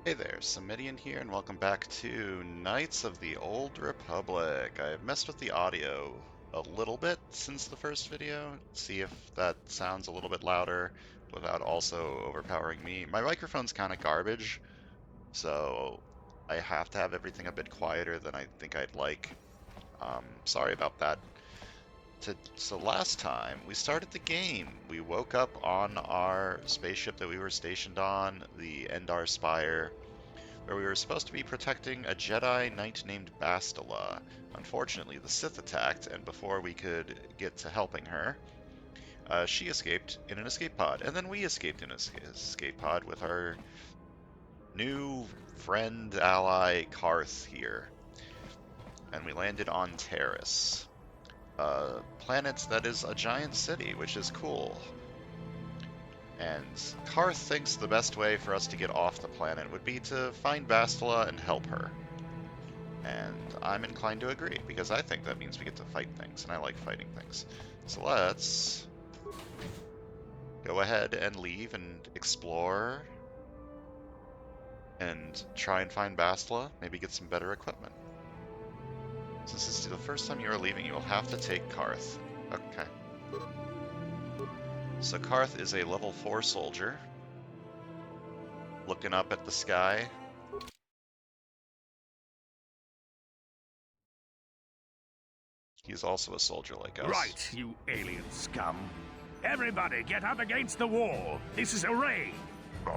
Hey there, Samitian here, and welcome back to Knights of the Old Republic. I've messed with the audio a little bit since the first video, see if that sounds a little bit louder without also overpowering me. My microphone's kind of garbage, so I have to have everything a bit quieter than I think I'd like. Sorry about that. So last time we started the game, we woke up on our spaceship that we were stationed on, the Endar Spire, where we were supposed to be protecting a Jedi Knight named Bastila. Unfortunately, the Sith attacked, and before we could get to helping her, she escaped in an escape pod, and then we escaped in an escape pod with our new friend ally Karth here, and we landed on Terrace, a planet that is a giant city, which is cool. And Karth thinks the best way for us to get off the planet would be to find Bastila and help her. And I'm inclined to agree, because I think that means we get to fight things, and I like fighting things. So let's go ahead and leave and explore and try and find Bastila, maybe get some better equipment. Since this is the first time you are leaving, you will have to take Karth. Okay. So Karth is a level 4 soldier, looking up at the sky. He's also a soldier like us. Right, you alien scum. Everybody get up against the wall. This is a raid. I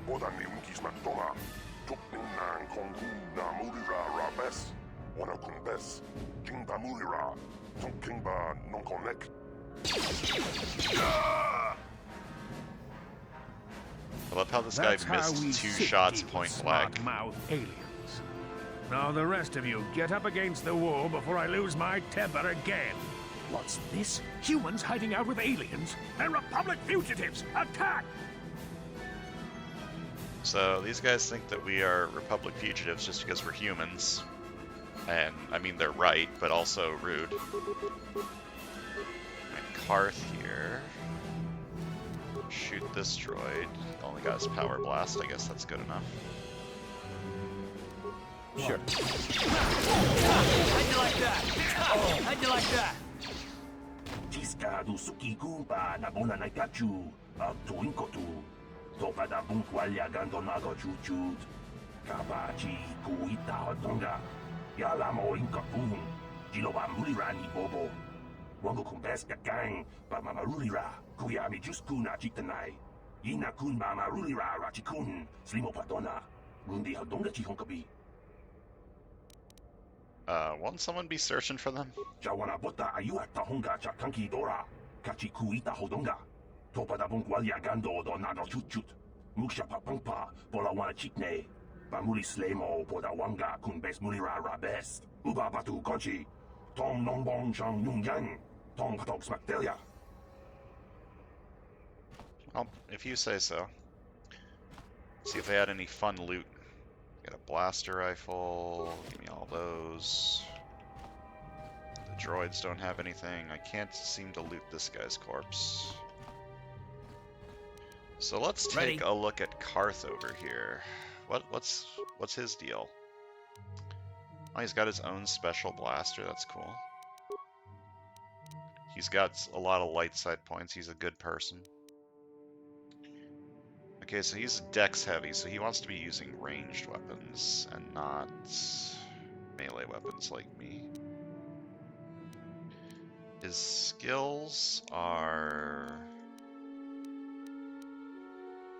love how this guy That's how we missed 2 Sith shots deal with point blank. smart-mouth aliens. Now the rest of you get up against the wall before I lose my temper again. What's this? Humans hiding out with aliens? They're Republic fugitives! Attack! So these guys think that we are Republic fugitives just because we're humans. And, I mean, they're right, but also rude. And Karth here. Shoot this droid. Only got his power blast, I guess that's good enough. Sure. How'd you like that? How'd you like that? Tiska du suki kumpa na bona na kachu tuinkotu topa da bunkwalya gandonago chuchut kabachi kuita hotonga yala mo inkapun jiloba mulirani bobo wango kumbeska gang ba mamarulira kuyami juskuna chitanai ina kun ba marulira rachikun slimo padona gundi hodonga chihonkabi Won't someone be searching for them? Jawana bota ayua tahonga cha kanki dora. Kachi kuita hodonga. Topa da bunkwalya gando do nado chutchut. Muksha papangpa pola wana chitne. Bamuli slemo poda wanga kun bes mulira rabes. Uba batu konchi. Tom nombong shang nung yang. Tom patok smaktelia. Well, if you say so. See if they had any fun loot. Got a blaster rifle. Give me all those. The droids don't have anything. I can't seem to loot this guy's corpse. So let's take a look at Karth over here. What's his deal? Oh, he's got his own special blaster. That's cool. He's got a lot of light side points. He's a good person. Okay, so he's dex heavy, so he wants to be using ranged weapons and not melee weapons like me. His skills are...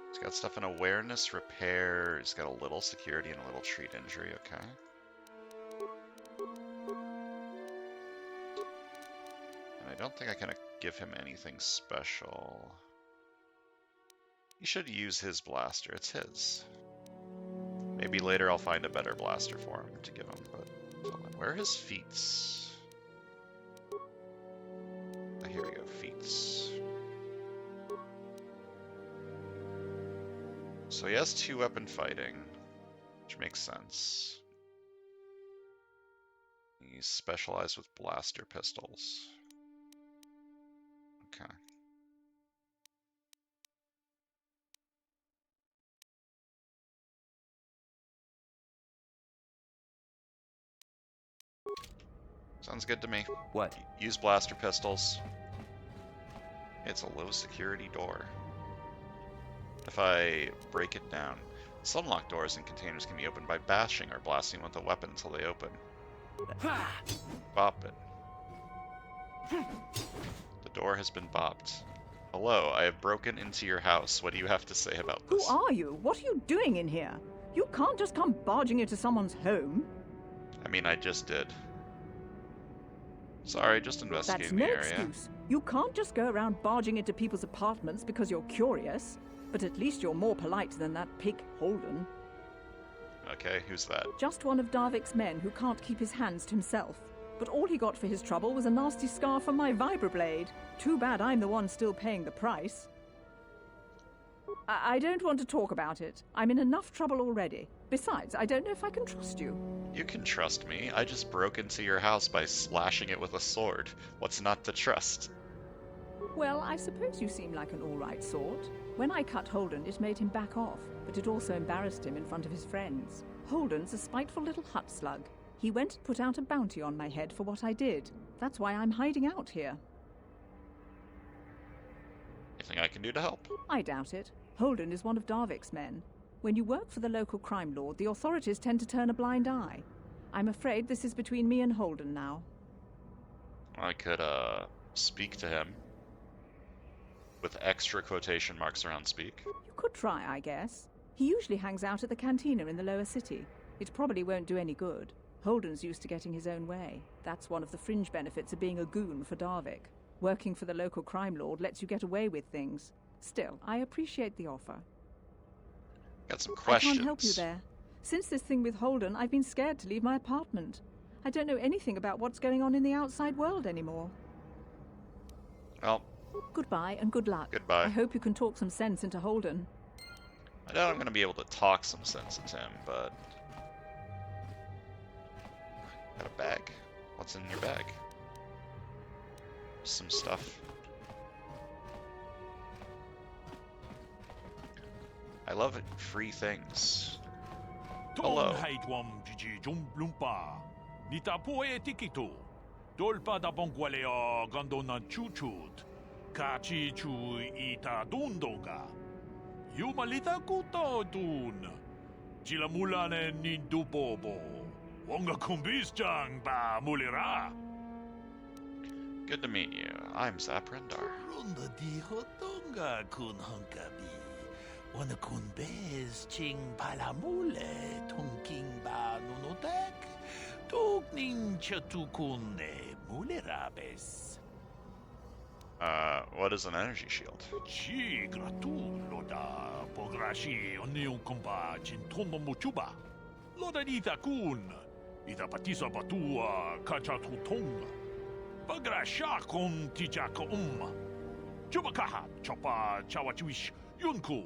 He's got stuff in awareness, repair, he's got a little security and a little treat injury, okay. And I don't think I can give him anything special. He should use his blaster, it's his. Maybe later I'll find a better blaster for him to give him, but until then. Where are his feats? Oh, here we go, feats. So he has 2-weapon fighting, which makes sense. He's specialized with blaster pistols. Okay. Sounds good to me. What? Use blaster pistols. It's a low security door. If I break it down, some locked doors and containers can be opened by bashing or blasting with a weapon until they open. Bop it. The door has been bopped. Hello, I have broken into your house. What do you have to say about Who this? are you? What are you doing in here? You can't just come barging into someone's home. I mean, I just did. Sorry, just That's investigating no the area. excuse. You can't just go around barging into people's apartments because you're curious. But at least you're more polite than that pig Holden. Okay, who's that? Just one of Darvik's men who can't keep his hands to himself. But all he got for his trouble was a nasty scar from my vibroblade. Too bad I'm the one still paying the price. I don't want to talk about it. I'm in enough trouble already. Besides, I don't know if I can trust you. You can trust me. I just broke into your house by slashing it with a sword. What's not to trust? Well, I suppose you seem like an all-right sort. When I cut Holden, it made him back off, but it also embarrassed him in front of his friends. Holden's a spiteful little hut slug. He went and put out a bounty on my head for what I did. That's why I'm hiding out here. Anything I can do to help? I doubt it. Holden is one of Darvik's men. When you work for the local crime lord, the authorities tend to turn a blind eye. I'm afraid this is between me and Holden now. I could, speak to him. With extra quotation marks around speak. You could try, I guess. He usually hangs out at the cantina in the lower city. It probably won't do any good. Holden's used to getting his own way. That's one of the fringe benefits of being a goon for Darvik. Working for the local crime lord lets you get away with things. Still, I appreciate the offer. Got some questions. I can't help you there. Since this thing with Holden, I've been scared to leave my apartment. I don't know anything about what's going on in the outside world anymore. Well, Goodbye and good luck. Goodbye. I hope you can talk some sense into Holden. I doubt I'm going to be able to talk some sense into him, but... Got a bag. What's in your bag? Some stuff. I love it. Free things. Hello. Haitwam Gigi Jumblumpa. Nita poe tikito. Dolpa da bongwalea gandona chuchut. Kachi chu ita dundonga. Yumalita kuto dun. Chilamulane nindubobo. Wonga kumbisjang ba mulira. Good to meet you. I'm Zaprendar. Runda di hotonga kun hunkabi. Wana kun bez ching palamule tunking ba nunotek. Tugning chatukune mulerabes. What is an energy shield? Chi gratulo da pograshi onion komba chintono muchuba. Loda dita kun. Ita patisa batua kacha tutonga. Pagrasha kon tijaka Chubakaha chopa chawachiwish yunku.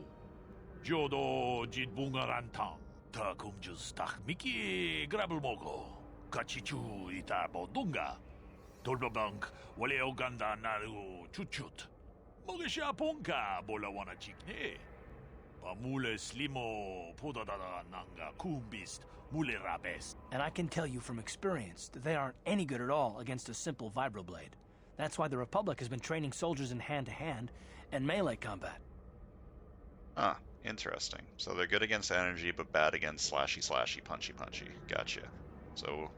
Jodo jidbungarantang. Ta kumjus tak miki grabelmogo. Kachichu ita bodunga. Tolbabank wale oganda naru chuchut. Mogesha ponka bola wana chikne. Pamule slimo podadada nanga kumbist mule rabes. And I can tell you from experience that they aren't any good at all against a simple vibroblade. That's why the Republic has been training soldiers in hand-to-hand and melee combat. Ah, interesting. So they're good against energy, but bad against slashy, punchy. Gotcha. So,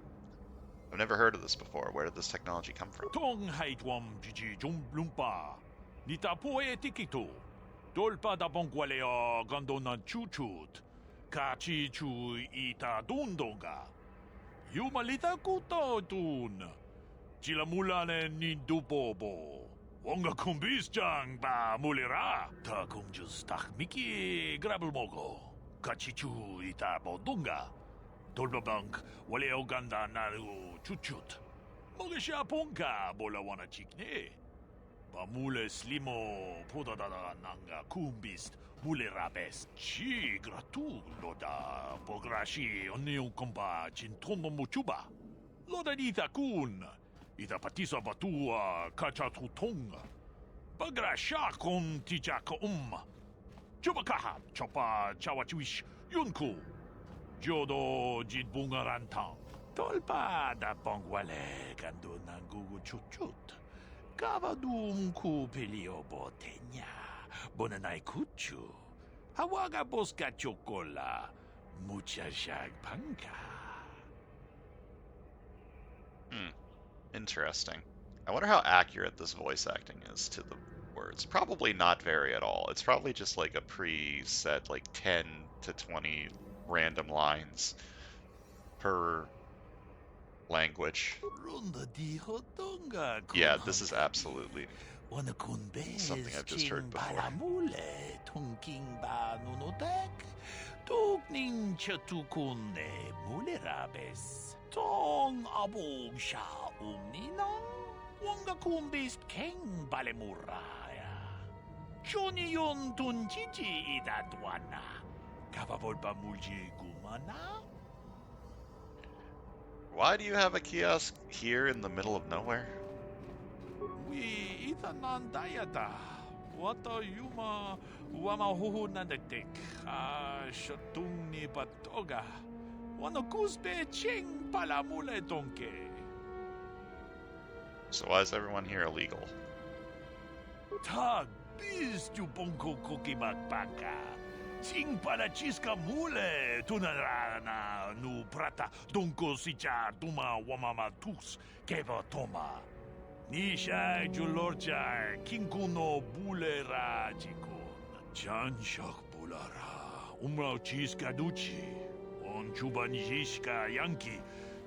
I've never heard of this before. Where did this technology come from? Tong haitwam Gigi Jumblumpa. Nita poe tikito. Dolpa da bongwalea gandona chuchut. Kachi chu ita dundonga. Yumalita kuto dun. Chilamulane nindubobo. Wonga kumbisjang ba mulira. Ta kumjus tak miki grabelmogo. Kachichu ita bodunga. Dolbabank wale oganda naru chuchut. Mogesha ponka bola wana chikne. Pamule slimo podadada nanga kumbist mule rabes. Chi gratu loda pograshi onion komba chintono muchuba. Loda dita kun. Ita patisa batua kacha tutonga. Pagrasha kon tijaka Chubakaha chopa chawachiwish yunku. Jodo jidbungarantang. Tolpa da pongwale kando nangugu chuchut. Kavadum kupilio botenya. Bonanai kuchu. Hawaga boska chocola. Mucha panka. Interesting. I wonder how accurate this voice acting is to the words. Probably not very at all. It's probably just like a preset, like 10 to 20 random lines per language. Runda di hotonga kun Yeah, this is hankabi. absolutely Wana kun something bez I've just ching heard before. palamule tunking ba nunotek. Tukning chatukune mule rabes. Tong abog sha umninang. Wanga kun bez king balemuraya. Johnny yon tunjiji idadwana. Kavabol ba mulji gumana? Why do you have a kiosk here in the middle of nowhere? We itanan dayada. Wata yuma wama huhu nandetik. Shatung ni batoga. Wana kusbe ching palamule donke. So why is everyone here illegal? Tag bis tu bonko koki bakbaka. Ching para chiska mule tunarana nu prata donko sicha tuma wamama tus keva toma. Nisha julorcha kinkuno bulera chikon. Chanshak bulara. Umrao chiska duchi. On chubanishka yanki.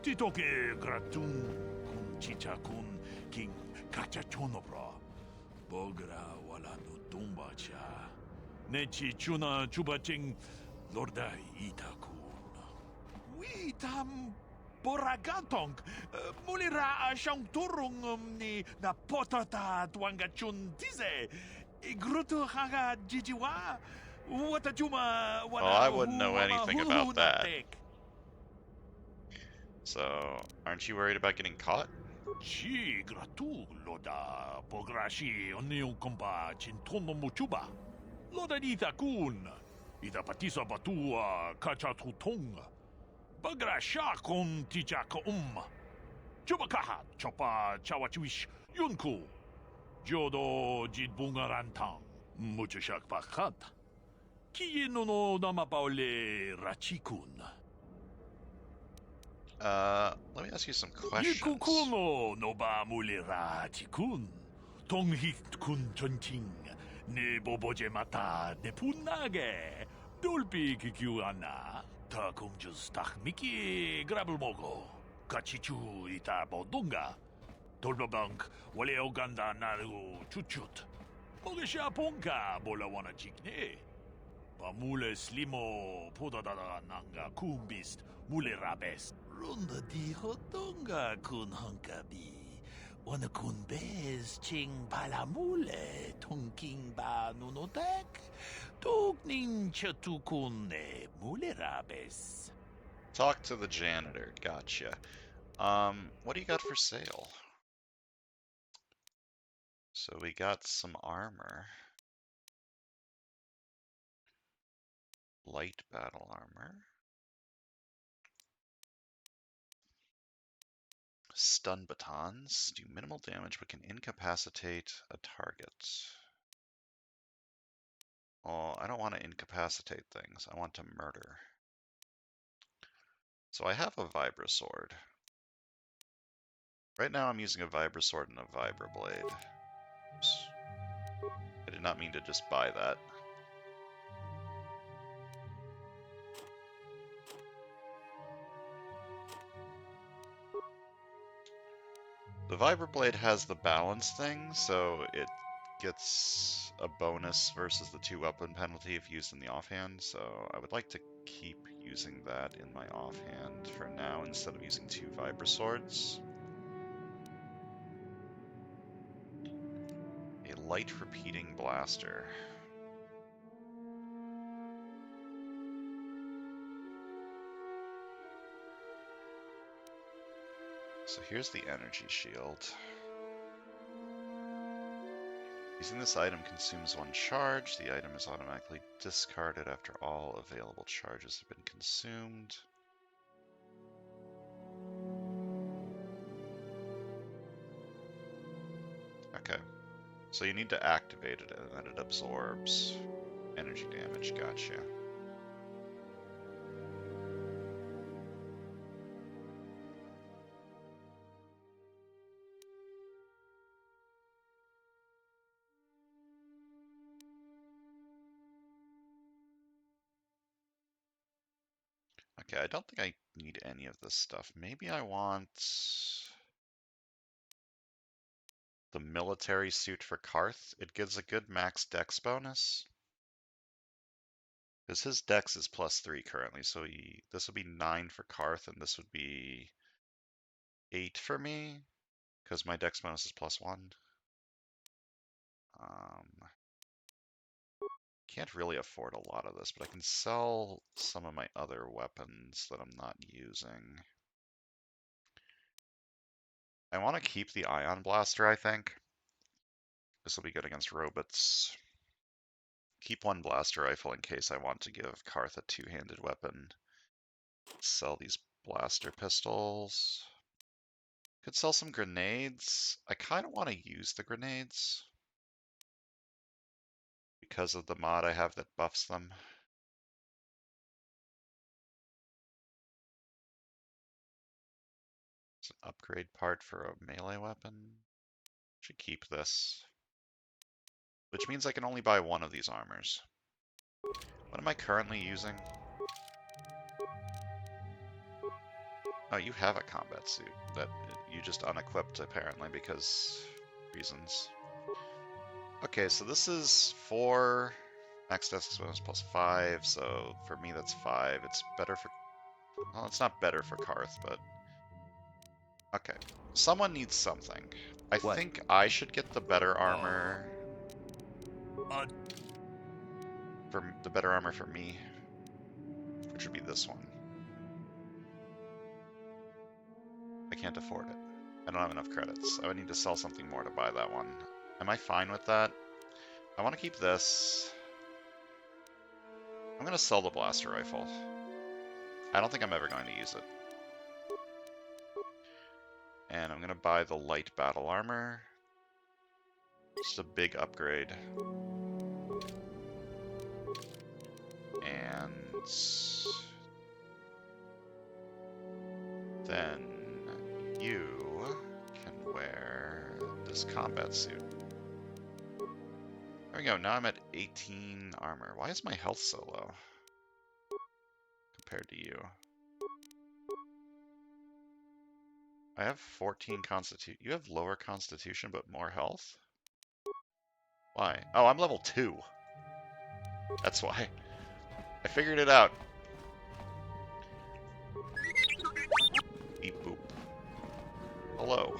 Titoke gratun kun chicha kun king kachachonobra. Bogra wala no tumbacha. Nechi chuna chubaching lorda itakun. We tam boragatong mulira siyang turong ni na potata tuangachun tize. Igruto haga jijiwa. Wata chuma Well, I wouldn't know anything about that. So, aren't you worried about getting caught? Chi gratu loda pograshi onyo kompa chintono muchuba. Loda ita kun. Ita patisa batua kachatutong. Bagrasha kon tichaka Chubakaha chopa chawachuish yunku. Jodo jidbungarantang. Muchashak pakat. Kieno no namapaole rachikun. Let me ask you some questions. Yikukuno no ba mulira chikun. Tonghit kun chonching. Ne boboje mata ne punage. Dolpi kikiuana. Ta kumjus tak miki grabulmogo. Kachichu ita bodunga. Dolbabank wale oganda naru chuchut. Mogesha ponka bola wana chikne. Pamule slimo podadada nanga kumbist mule rabes. Runda di hotonga kun hankabi. Wana kun bez ching palamule tunking ba nunotek. Tukning chatukune mule rabes. Talk to the janitor. Gotcha. What do you got for sale? So we got some armor. Light battle armor. Stun batons. Do minimal damage but can incapacitate a target. Oh, I don't want to incapacitate things. I want to murder. So I have a Vibrasword. Right now I'm using a Vibrasword and a Vibroblade. Oops. I did not mean to just buy that. The Vibroblade has the balance thing, so it gets a bonus versus the 2-weapon penalty if used in the offhand, so I would like to keep using that in my offhand for now instead of using 2 Vibraswords. A light repeating blaster. So here's the energy shield. Using this item consumes 1 charge. The item is automatically discarded after all available charges have been consumed. Okay. So you need to activate it, and then it absorbs energy damage. Gotcha. Okay, I don't think I need any of this stuff. Maybe I want the military suit for Karth. It gives a good max dex bonus. Because his dex is +3 currently, so this would be 9 for Karth, and this would be 8 for me, because my dex bonus is +1. Can't really afford a lot of this, but I can sell some of my other weapons that I'm not using. I want to keep the Ion Blaster, I think. This will be good against robots. Keep one blaster rifle in case I want to give Karth a two-handed weapon. Sell these blaster pistols. Could sell some grenades. I kind of want to use the grenades because of the mod I have that buffs them. It's an upgrade part for a melee weapon. Should keep this. Which means I can only buy one of these armors. What am I currently using? Oh, you have a combat suit that you just unequipped apparently because reasons. Okay, so this is 4 max dex bonus +5, so for me that's 5. It's better for... Well, it's not better for Karth, but... Okay. Someone needs something. I think I should get the better armor... For the better armor for me, which would be this one. I can't afford it. I don't have enough credits. I would need to sell something more to buy that one. Am I fine with that? I want to keep this. I'm going to sell the blaster rifle. I don't think I'm ever going to use it. And I'm going to buy the light battle armor. It's a big upgrade. And then you can wear this combat suit. There we go, now I'm at 18 armor. Why is my health so low compared to you? I have 14 constitution. You have lower constitution but more health? Why? Oh, I'm level 2. That's why. I figured it out. Beep boop. Hello.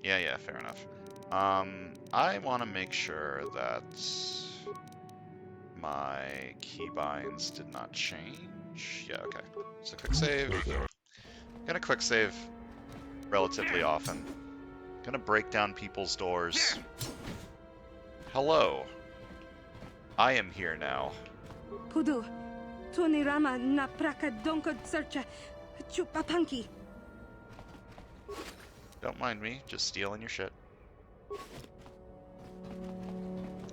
Yeah, fair enough. I want to make sure that my keybinds did not change. Yeah, okay. So quick save. I'm gonna quick save relatively often. Gonna break down people's doors. Hello. I am here now. Pudu, Tunirama na praka donko searcha chupapanki. Don't mind me, just stealing your shit.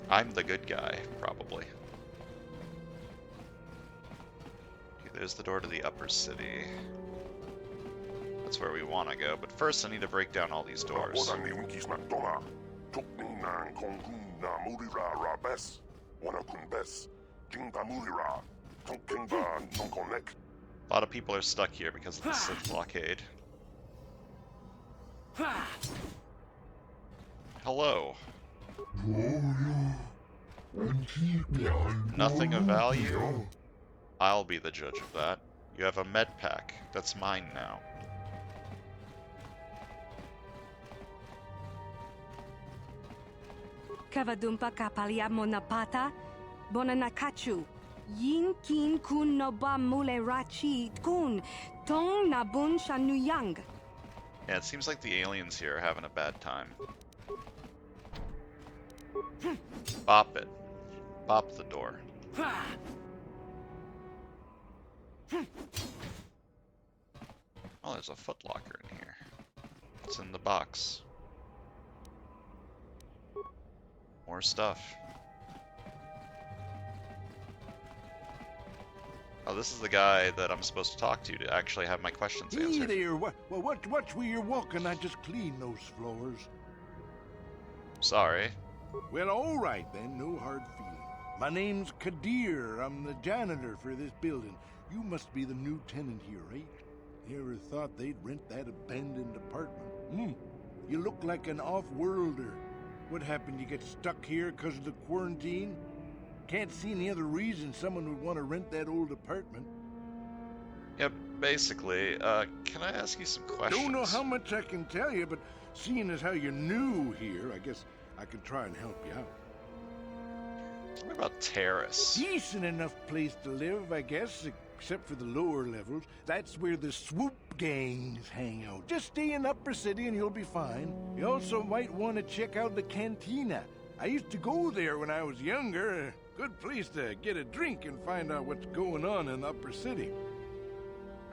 I'm the good guy, probably. Okay, there's the door to the upper city. That's where we want to go, but first I need to break down all these doors. A lot of people are stuck here because of the Sith blockade. Hello. Nothing of value? I'll be the judge of that. You have a med pack. That's mine now. Kavadumpa kapalia monapata bonanakachu. Yin kin kun noba mule rachi kun tong nabun shanuyang. Yeah, it seems like the aliens here are having a bad time. Bop it. Bop the door. Oh, there's a footlocker in here. What's in the box? More stuff. Oh, this is the guy that I'm supposed to talk to actually have my questions Hey answered. there, watch where you're walking. I just cleaned those floors. Sorry. Well, all right then, no hard feeling. My name's Kadir. I'm the janitor for this building. You must be the new tenant here, right? You ever thought they'd rent that abandoned apartment? You look like an off-worlder. What happened? You get stuck here because of the quarantine? Can't see any other reason someone would want to rent that old apartment. Yep, basically. Can I ask you some questions? Don't know how much I can tell you, but seeing as how you're new here, I guess I can try and help you out. What about Terrace? Decent enough place to live, I guess, except for the lower levels. That's where the swoop gangs hang out. Just stay in Upper City and you'll be fine. You also might want to check out the cantina. I used to go there when I was younger. A good place to get a drink and find out what's going on in the Upper City.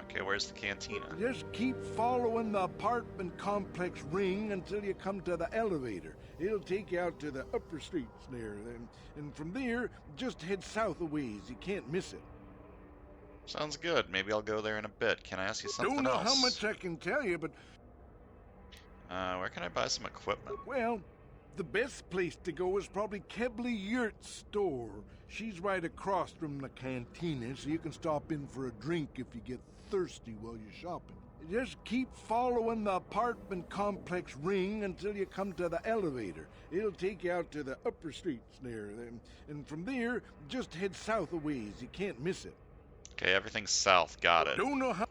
Okay, where's the cantina? Just keep following the apartment complex ring until you come to the elevator. It'll take you out to the upper streets there. And from there, just head south a ways. You can't miss it. Sounds good. Maybe I'll go there in a bit. Can I ask you something Don't know else? how much I can tell you, but, Where can I buy some equipment? well, the best place to go is probably Kebley Yurt's store. She's right across from the cantina, so you can stop in for a drink if you get thirsty while you're shopping. Just keep following the apartment complex ring until you come to the elevator. It'll take you out to the upper streets there. And from there, just head south a ways. You can't miss it. Okay, everything's south. Got it. Don't know how...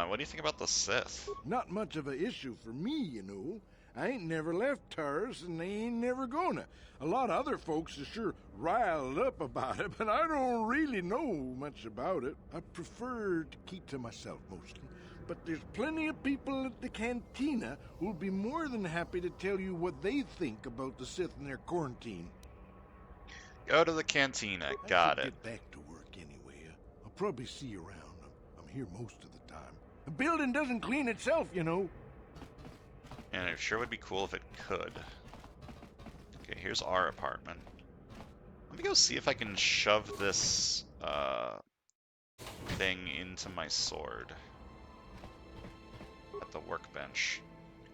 What do you think about the Sith? Not much of an issue for me, you know. I ain't never left Taurus, and they ain't never gonna. A lot of other folks are sure riled up about it, but I don't really know much about it. I prefer to keep to myself mostly. But there's plenty of people at the cantina who'll be more than happy to tell you what they think about the Sith and their quarantine. Go to the cantina. Got I it. should get back to work anyway. I'll probably see you around. I'm here most of the time. The building doesn't clean itself, you know. And it sure would be cool if it could. Okay, here's our apartment. Let me go see if I can shove this thing into my sword at the workbench.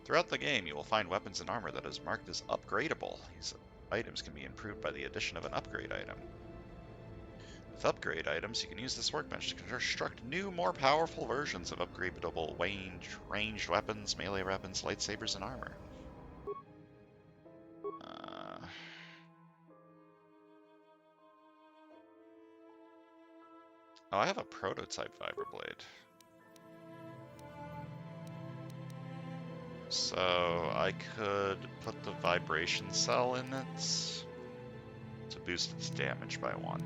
Throughout the game, you will find weapons and armor that is marked as upgradable. These items can be improved by the addition of an upgrade item. With upgrade items, you can use this workbench to construct new, more powerful versions of upgradable ranged weapons, melee weapons, lightsabers, and armor. Oh, I have a prototype vibroblade. So I could put the vibration cell in it to boost its damage by 1.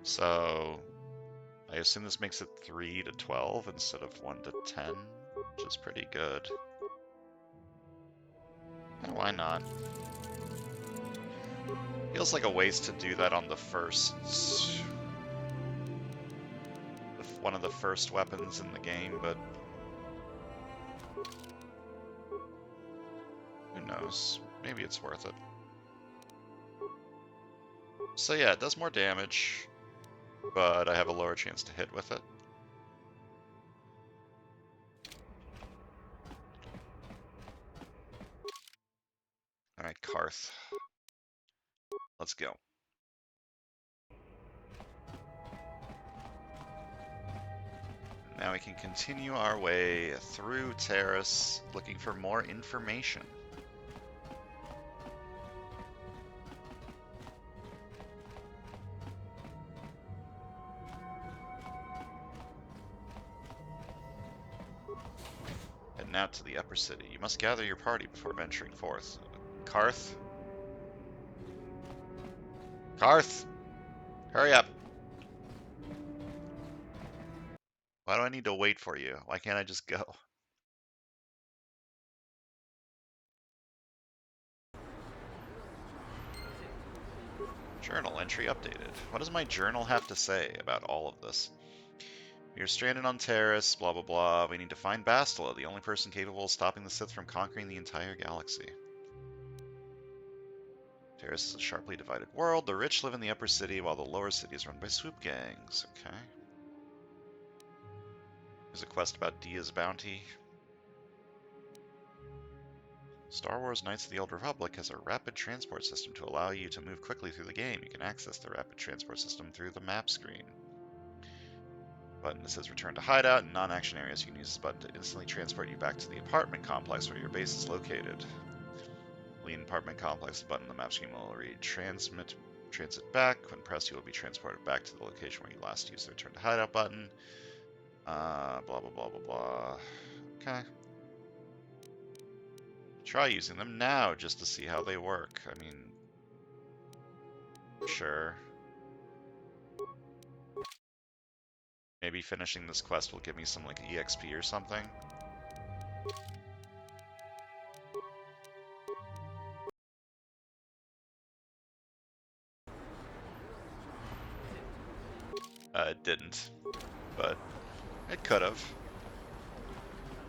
So I assume this makes it 3 to 12 instead of 1 to 10, which is pretty good. And why not? Feels like a waste to do that on the first... one of the first weapons in the game, but... who knows? Maybe it's worth it. So yeah, it does more damage, but I have a lower chance to hit with it. Alright, Karth. Let's go. Now we can continue our way through Terrace, looking for more information. Heading out to the upper city. You must gather your party before venturing forth. Karth? Karth! Hurry up! Why do I need to wait for you? Why can't I just go? Journal entry updated. What does my journal have to say about all of this? You're stranded on Terrace, blah blah blah. We need to find Bastila, the only person capable of stopping the Sith from conquering the entire galaxy. Terrace is a sharply divided world. The rich live in the upper city, while the lower city is run by swoop gangs. Okay. There's a quest about Dia's bounty. Star Wars Knights of the Old Republic has a rapid transport system to allow you to move quickly through the game. You can access the rapid transport system through the map screen. Button that says return to hideout and non-action areas. You can use this button to instantly transport you back to the apartment complex where your base is located. Lean apartment complex, the button on the map screen will read transit back. When pressed, you will be transported back to the location where you last used the return to hideout button. Blah blah blah blah blah. Okay. Try using them now just to see how they work. I mean, sure. Maybe finishing this quest will give me some, like, EXP or something. It didn't, but it could have.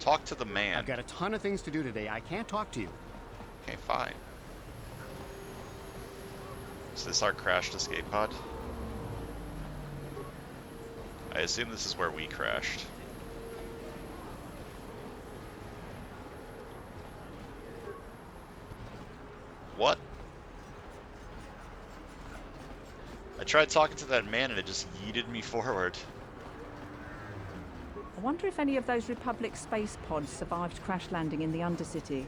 Talk to the man. I've got a ton of things to do today. I can't talk to you. Okay, fine. Is this our crashed escape pod? I assume this is where we crashed. What? I tried talking to that man and it just yeeted me forward. I wonder if any of those Republic space pods survived crash landing in the Undercity.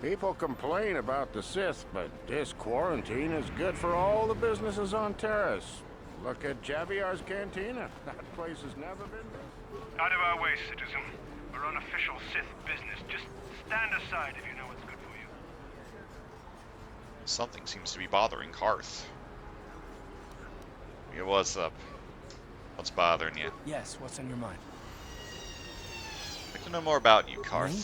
People complain about the Sith, but this quarantine is good for all the businesses on Terrace. Look at Javier's Cantina. That place has never been this. Out of our way, citizen. We're on official Sith business. Just stand aside if you know what's good for you. Something seems to be bothering Karth. Yeah, what's up? What's bothering you? Yes, what's on your mind? I'd like to know more about you, Karth. Me?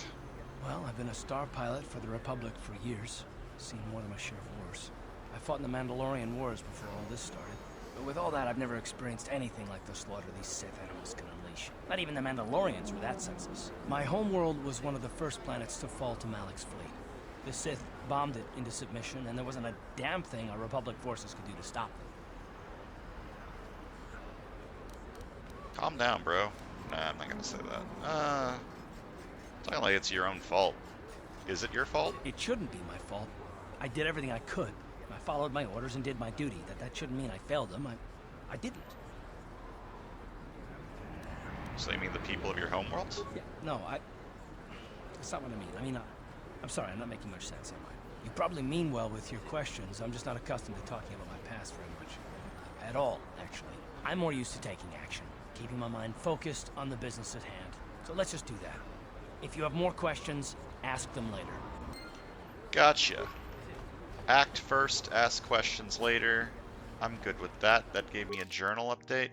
Well, I've been a star pilot for the Republic for years. Seen more than my share of wars. I fought in the Mandalorian Wars before all this started. But with all that, I've never experienced anything like the slaughter these Sith animals can unleash. Not even the Mandalorians were that senseless. My homeworld was one of the first planets to fall to Malik's fleet. The Sith bombed it into submission, and there wasn't a damn thing our Republic forces could do to stop them. Calm down, bro. Nah, I'm not gonna say that. Talking like it's your own fault. Is it your fault? It shouldn't be my fault. I did everything I could. I followed my orders and did my duty. That shouldn't mean I failed them. I didn't. So you mean the people of your homeworld? Yeah, no, that's not what I mean. I'm sorry, I'm not making much sense, am I? You probably mean well with your questions. I'm just not accustomed to talking about my past very much. At all, actually. I'm more used to taking action, keeping my mind focused on the business at hand. So let's just do that. If you have more questions, ask them later. Gotcha. Act first, ask questions later. I'm good with that. That gave me a journal update.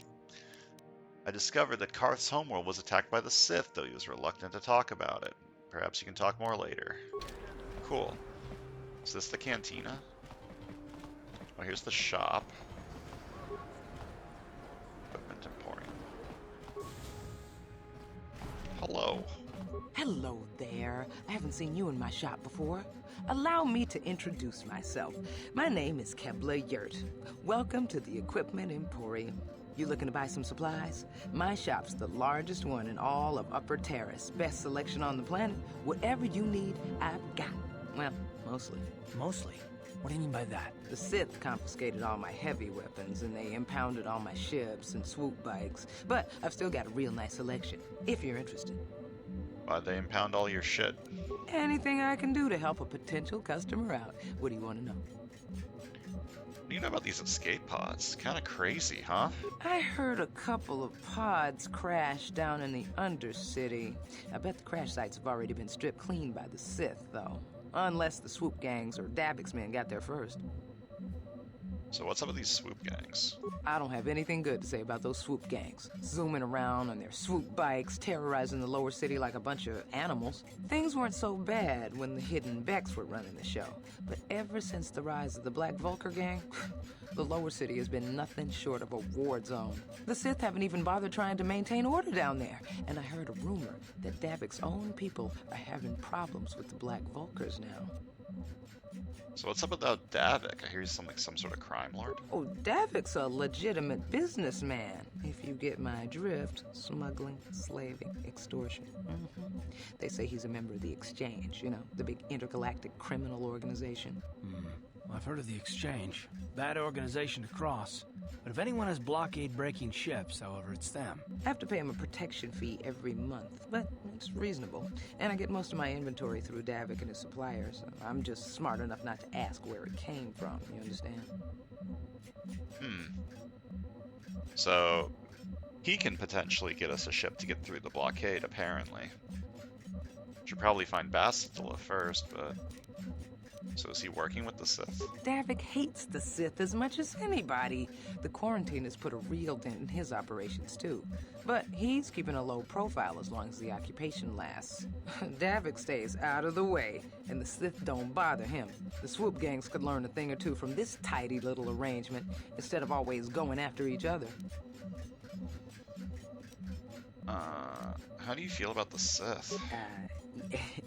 I discovered that Karth's homeworld was attacked by the Sith, though he was reluctant to talk about it. Perhaps you can talk more later. Cool. Is this the cantina? Oh, here's the shop. Equipment importing. Hello. Hello there. I haven't seen you in my shop before. Allow me to introduce myself. My name is Kebla Yurt. Welcome to the Equipment Emporium. You looking to buy some supplies? My shop's the largest one in all of Upper Terrace. Best selection on the planet. Whatever you need, I've got. Well, mostly. Mostly? What do you mean by that? The Sith confiscated all my heavy weapons, and they impounded all my ships and swoop bikes. But I've still got a real nice selection, if you're interested. Why'd they impound all your shit? Anything I can do to help a potential customer out. What do you want to know? What do you know about these escape pods? Kinda crazy, huh? I heard a couple of pods crash down in the Undercity. I bet the crash sites have already been stripped clean by the Sith, though. Unless the swoop gangs or Dabbick's men got there first. So what's up with these swoop gangs? I don't have anything good to say about those swoop gangs. Zooming around on their swoop bikes, terrorizing the lower city like a bunch of animals. Things weren't so bad when the hidden Becks were running the show. But ever since the rise of the Black Vulcar gang, the lower city has been nothing short of a war zone. The Sith haven't even bothered trying to maintain order down there. And I heard a rumor that Davik's own people are having problems with the Black Vulcars now. So what's up about Davik? I hear he's some sort of crime lord. Oh, Davik's a legitimate businessman, if you get my drift. Smuggling, slaving, extortion. They say he's a member of the Exchange, you know, the big intergalactic criminal organization. I've heard of the Exchange. Bad organization to cross. But if anyone has blockade-breaking ships, however, it's them. I have to pay him a protection fee every month, but it's reasonable. And I get most of my inventory through Davik and his suppliers. I'm just smart enough not to ask where it came from, you understand? So he can potentially get us a ship to get through the blockade, apparently. Should probably find Bastila first, but... So is he working with the Sith? Davik hates the Sith as much as anybody. The quarantine has put a real dent in his operations, too. But he's keeping a low profile as long as the occupation lasts. Davik stays out of the way, and the Sith don't bother him. The swoop gangs could learn a thing or two from this tidy little arrangement, instead of always going after each other. How do you feel about the Sith?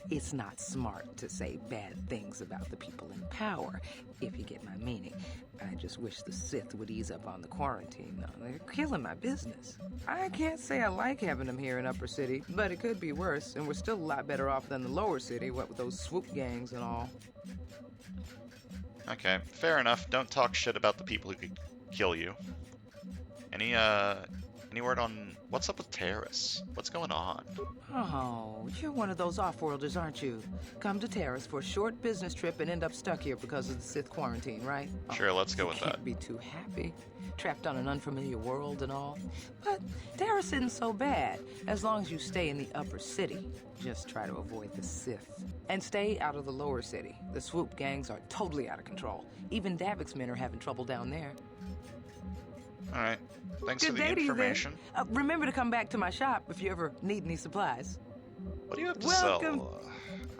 It's not smart to say bad things about the people in power, if you get my meaning. I just wish the Sith would ease up on the quarantine, though. They're killing my business. I can't say I like having them here in Upper City, but it could be worse, and we're still a lot better off than the Lower City, what with those swoop gangs and all. Okay, fair enough. Don't talk shit about the people who could kill you. Any word on what's up with Terrace? What's going on? Oh, you're one of those off-worlders, aren't you? Come to Terrace for a short business trip and end up stuck here because of the Sith quarantine, right? Sure, let's go with that. Can't be too happy. Trapped on an unfamiliar world and all. But Terrace isn't so bad, as long as you stay in the Upper City. Just try to avoid the Sith. And stay out of the Lower City. The swoop gangs are totally out of control. Even Davik's men are having trouble down there. Alright. Thanks Good for the day to you, information. then. Remember to come back to my shop if you ever need any supplies. What do you have to Welcome.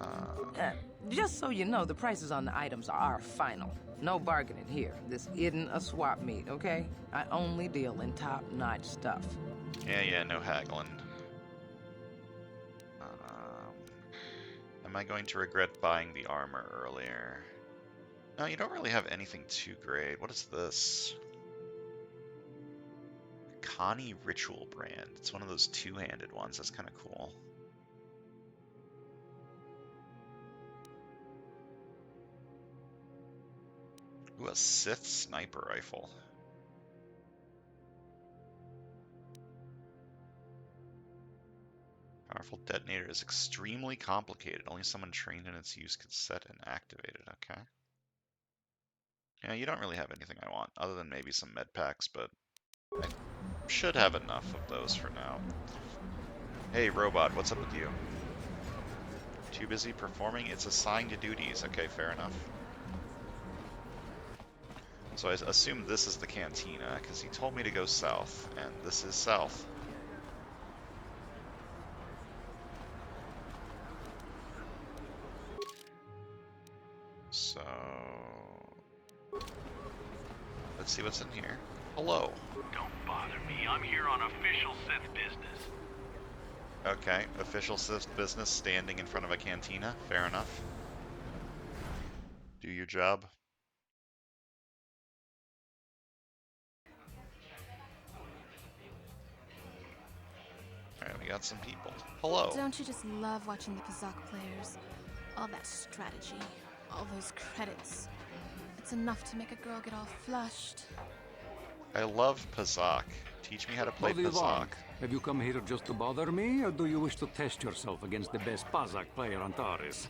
sell? Just so you know, the prices on the items are final. No bargaining here. This isn't a swap meet, okay? I only deal in top-notch stuff. Yeah, no haggling. Am I going to regret buying the armor earlier? No, you don't really have anything too great. What is this? Connie Ritual brand. It's one of those two-handed ones. That's kind of cool. Ooh, a Sith sniper rifle. Powerful detonator is extremely complicated. Only someone trained in its use could set and activate it. Okay. Yeah, you don't really have anything I want, other than maybe some med packs, but I should have enough of those for now. Hey, robot, what's up with you? Too busy performing its assigned duties. Okay, fair enough. So I assume this is the cantina, because he told me to go south, and this is south. So... let's see what's in here. Hello. Don't bother me. I'm here on official Sith business. Okay, official Sith business standing in front of a cantina. Fair enough. Do your job. Alright, we got some people. Hello. Don't you just love watching the Pazak players? All that strategy, all those credits. It's enough to make a girl get all flushed. I love Pazak. Teach me how to play What do you Pazak. want? Have you come here just to bother me, or do you wish to test yourself against the best Pazak player on Taris?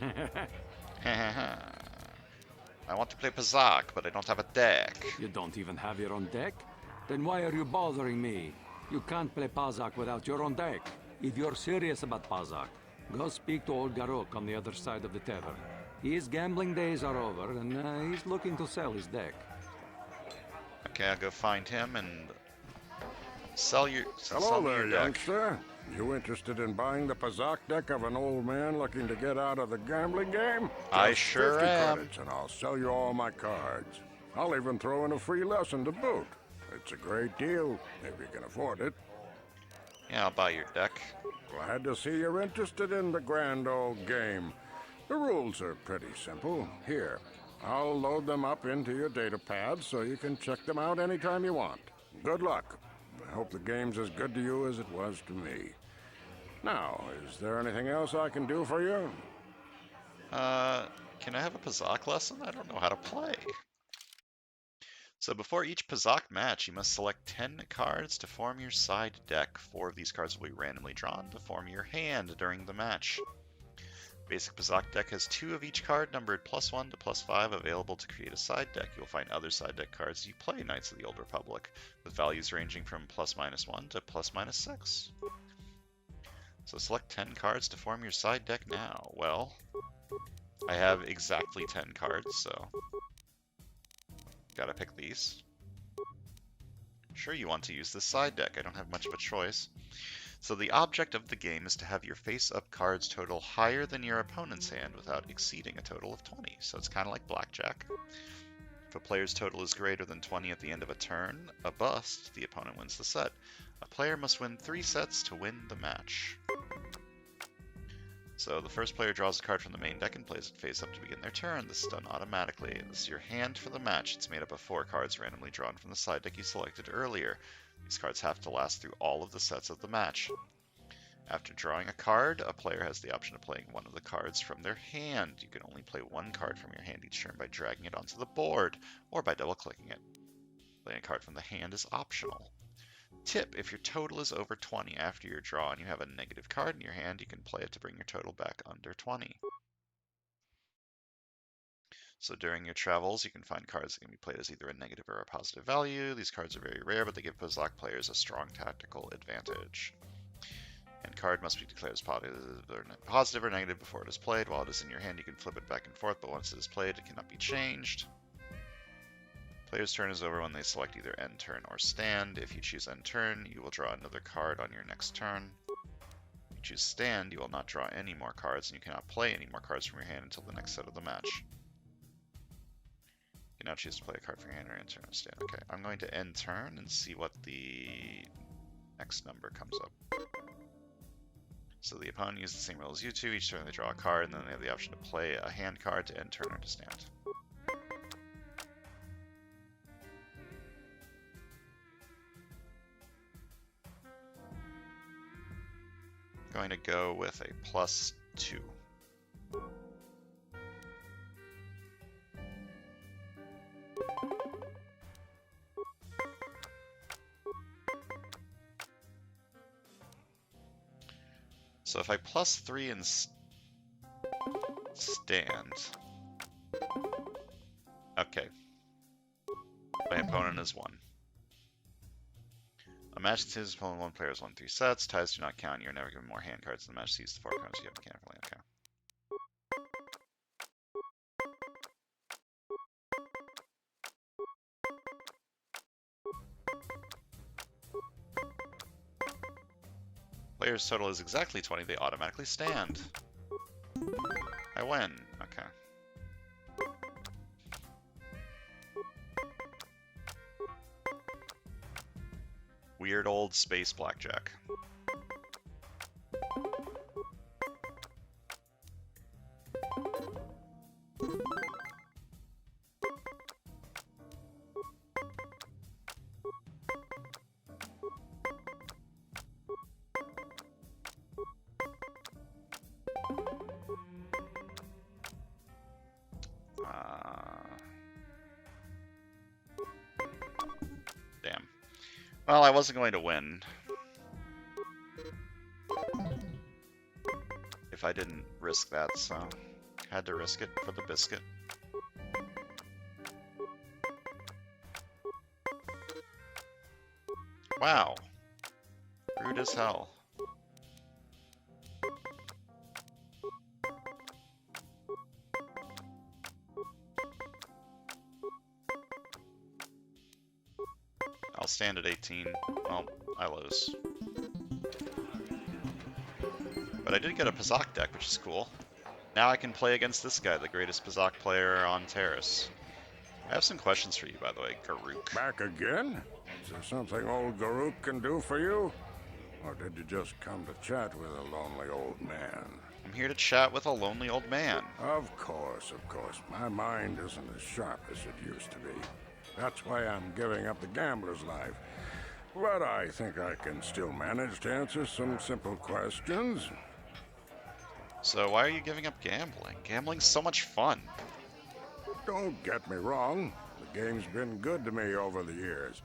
I want to play Pazak, but I don't have a deck. You don't even have your own deck? Then why are you bothering me? You can't play Pazak without your own deck. If you're serious about Pazak, go speak to old Garok on the other side of the tether. His gambling days are over, and he's looking to sell his deck. Okay, I'll go find him and sell me Hello there, your deck. youngster. You interested in buying the Pazak deck of an old man looking to get out of the gambling game? I Just sure 50 am. credits and I'll sell you all my cards. I'll even throw in a free lesson to boot. It's a great deal, if you can afford it. Yeah, I'll buy your deck. Glad to see you're interested in the grand old game. The rules are pretty simple. Here, I'll load them up into your data pad so you can check them out anytime you want. Good luck. I hope the game's as good to you as it was to me. Now, is there anything else I can do for you? Can I have a Pazak lesson? I don't know how to play. So before each Pazak match, you must select 10 cards to form your side deck. 4 of these cards will be randomly drawn to form your hand during the match. Basic Pazak deck has 2 of each card numbered +1 to +5 available to create a side deck. You'll find other side deck cards as you play Knights of the Old Republic, with values ranging from +(-1) to +(-6). So select 10 cards to form your side deck now. Well, I have exactly 10 cards, so gotta pick these. Sure, you want to use this side deck. I don't have much of a choice. So the object of the game is to have your face-up cards total higher than your opponent's hand without exceeding a total of 20. So it's kind of like Blackjack. If a player's total is greater than 20 at the end of a turn, a bust, the opponent wins the set. A player must win 3 sets to win the match. So the first player draws a card from the main deck and plays it face up to begin their turn. This is done automatically. This is your hand for the match. It's made up of 4 cards randomly drawn from the side deck you selected earlier. These cards have to last through all of the sets of the match. After drawing a card, a player has the option of playing one of the cards from their hand. You can only play 1 card from your hand each turn by dragging it onto the board, or by double-clicking it. Playing a card from the hand is optional. Tip: if your total is over 20 after your draw and you have a negative card in your hand, you can play it to bring your total back under 20. So during your travels, you can find cards that can be played as either a negative or a positive value. These cards are very rare, but they give Pazak players a strong tactical advantage. And card must be declared as positive or negative before it is played. While it is in your hand, you can flip it back and forth, but once it is played, it cannot be changed. Player's turn is over when they select either end turn or stand. If you choose end turn, you will draw another card on your next turn. If you choose stand, you will not draw any more cards, and you cannot play any more cards from your hand until the next set of the match. You can now choose to play a card from your hand or end turn or stand. Okay, I'm going to end turn and see what the next number comes up. So the opponent uses the same rule as you two. Each turn they draw a card, and then they have the option to play a hand card to end turn or to stand. Going to go with a +2. So if I +3 and stand, okay, my opponent is 1. A match contains opponent 1 player has won 3 sets. Ties do not count. You're never given more hand cards in the match. Seize the 4 cards you have mechanically. Okay. Player's total is exactly 20. They automatically stand. I win. Okay. Weird old space blackjack. Damn. Well, I wasn't going to win if I didn't risk that, so had to risk it for the biscuit. Wow. Rude as hell. stand at 18. Well, I lose. But I did get a Pazak deck, which is cool. Now I can play against this guy, the greatest Pazak player on Terrace. I have some questions for you, by the way, Garuk. Back again? Is there something old Garuk can do for you? Or did you just come to chat with a lonely old man? I'm here to chat with a lonely old man. Of course, of course. My mind isn't as sharp as it used to be. That's why I'm giving up the gambler's life. But I think I can still manage to answer some simple questions. So why are you giving up gambling? Gambling's so much fun. Don't get me wrong. The game's been good to me over the years.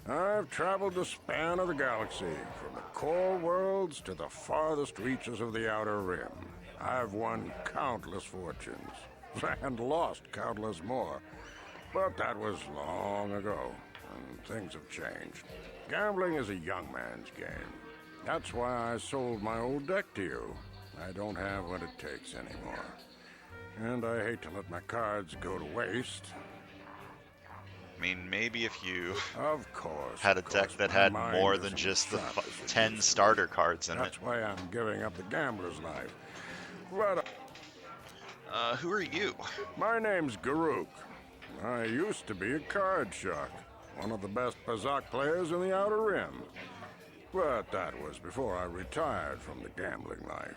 I've traveled the span of the galaxy, from the core worlds to the farthest reaches of the Outer Rim. I've won countless fortunes, and lost countless more. But that was long ago, and things have changed. Gambling is a young man's game. That's why I sold my old deck to you. I don't have what it takes anymore. And I hate to let my cards go to waste. I mean, maybe if you had a deck that had more than just the 10 starter cards in it. That's why I'm giving up the gambler's life. But, who are you? My name's Garuk. I used to be a card shark, one of the best Pazak players in the Outer Rim. But that was before I retired from the gambling life.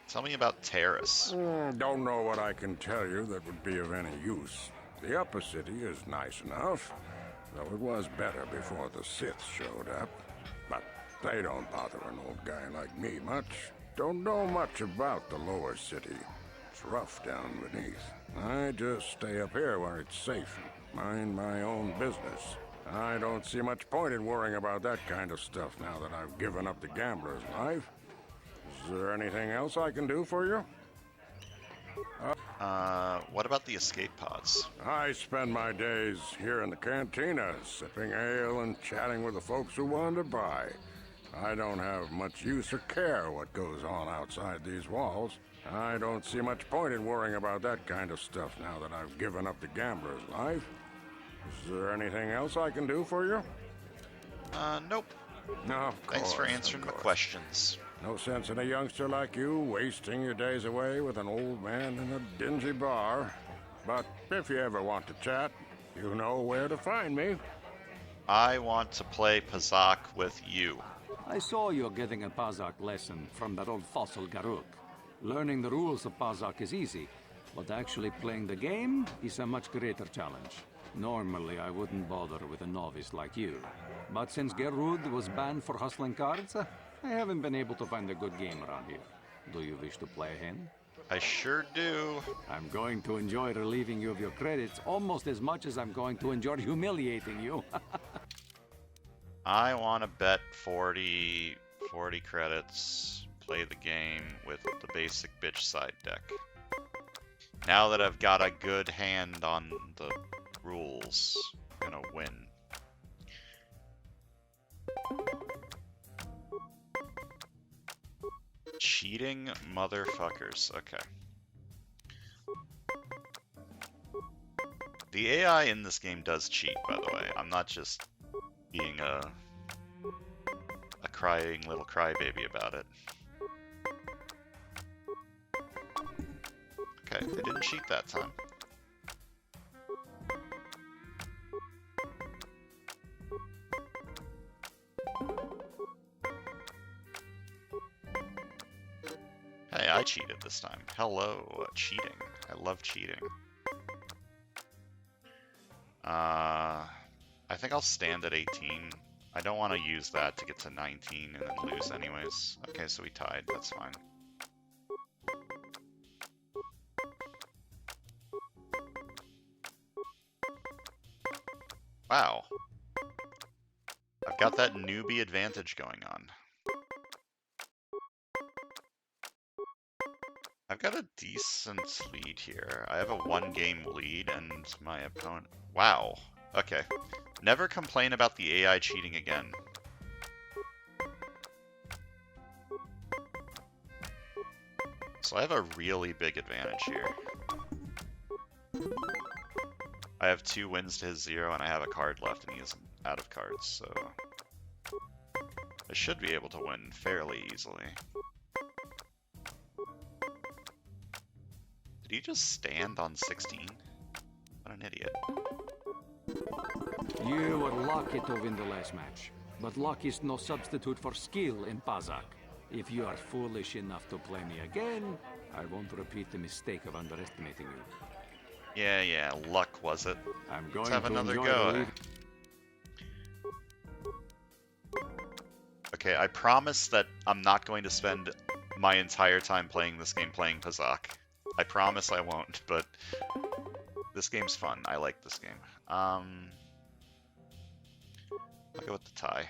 Tell me about Terrace. Don't know what I can tell you that would be of any use. The upper city is nice enough, though it was better before the Sith showed up. But they don't bother an old guy like me much. Don't know much about the lower city. It's rough down beneath. I just stay up here where it's safe and mind my own business. I don't see much point in worrying about that kind of stuff now that I've given up the gambler's life. Is there anything else I can do for you? What about the escape pods? I spend my days here in the cantina, sipping ale and chatting with the folks who wander by. I don't have much use or care what goes on outside these walls. I don't see much point in worrying about that kind of stuff now that I've given up the gambler's life. Is there anything else I can do for you? Nope. No, of course. Thanks for answering my questions. No sense in a youngster like you wasting your days away with an old man in a dingy bar. But if you ever want to chat, you know where to find me. I want to play Pazak with you. I saw you getting a Pazak lesson from that old fossil Garuk. Learning the rules of Pazak is easy, but actually playing the game is a much greater challenge. Normally, I wouldn't bother with a novice like you. But since Gerud was banned for hustling cards, I haven't been able to find a good game around here. Do you wish to play a hand? I sure do. I'm going to enjoy relieving you of your credits almost as much as I'm going to enjoy humiliating you. I want to bet 40 credits, play the game with the basic bitch side deck. Now that I've got a good hand on the rules, I'm gonna win. Cheating motherfuckers. Okay. The AI in this game does cheat, by the way. I'm not just being a crying little crybaby about it. Okay, they didn't cheat that time. Hey, I cheated this time. Hello, cheating. I love cheating. I think I'll stand at 18. I don't want to use that to get to 19 and then lose anyways. Okay, so we tied. That's fine. Wow. I've got that newbie advantage going on. I've got a decent lead here. I have a 1-game lead and my opponent... Wow. Okay. Never complain about the AI cheating again. So I have a really big advantage here. I have 2 wins to his 0, and I have a card left, and he is out of cards, so I should be able to win fairly easily. Did he just stand on 16? What an idiot. You were lucky to win the last match, but luck is no substitute for skill in Pazak. If you are foolish enough to play me again, I won't repeat the mistake of underestimating you. Yeah, luck was it. I'm going Let's have to another enjoy go. the Okay, I promise that I'm not going to spend my entire time playing this game playing Pazak. I promise I won't, but this game's fun. I like this game. I'll go with the tie.